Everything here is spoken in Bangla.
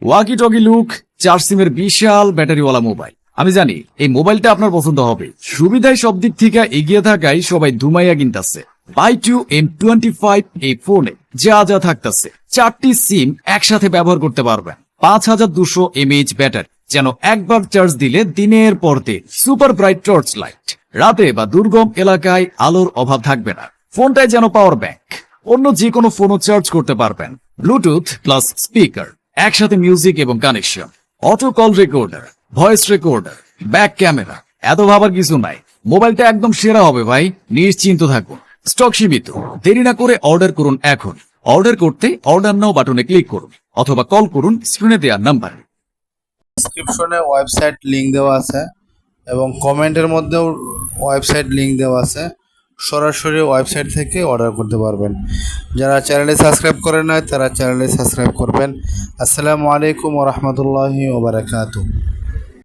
ওয়াকি টকি লুক, 4 সিমের বিশাল ব্যাটারিওয়ালা মোবাইল। আমি জানি এই মোবাইলটা আপনার পছন্দ হবে। সুবিধায় সব দিক থেকে এগিয়ে থাকায় সবাই ধুমাইয়া কিনতাছে। বাই2 M25 এই ফোনে যা যা থাকতেছে, 4টি সিম একসাথে ব্যবহার করতে পারবেন, 5200 mAh ব্যাটারি, যেন একবার চার্জ দিলে দিনের পর দিন সুপার ব্রাইট টর্চ লাইট, রাতে বা দুর্গম এলাকায় আলোর অভাব থাকবে না। ফোনটায় যেন পাওয়ার ব্যাংক, অন্য যে কোনো ফোনও চার্জ করতে পারবেন। ব্লুটুথ প্লাস স্পিকার, একসাথে মিউজিক এবং connection, auto call recorder, voice recorder, back camera, এত ভাবার কিছু নাই। মোবাইলটা একদম সেরা হবে ভাই, নিশ্চিন্ত থাকুন। স্টক সীমিত, দেরি না করে অর্ডার করুন এখন। অর্ডার করতে অর্ডার নাও বাটনে ক্লিক করুন অথবা কল করুন স্ক্রিনে দেওয়া নাম্বারে। ডেসক্রিপশনে ওয়েবসাইট লিংক দেওয়া আছে এবং কমেন্টের মধ্যেও ওয়েবসাইট লিংক দেওয়া আছে। সরাসরি ওয়েবসাইট থেকে অর্ডার করতে পারবেন। যারা চ্যানেলে সাবস্ক্রাইব করেন নাই তারা চ্যানেলে সাবস্ক্রাইব করবেন। আসসালামু আলাইকুম ওয়া রাহমাতুল্লাহি ওয়া বারাকাতুহু।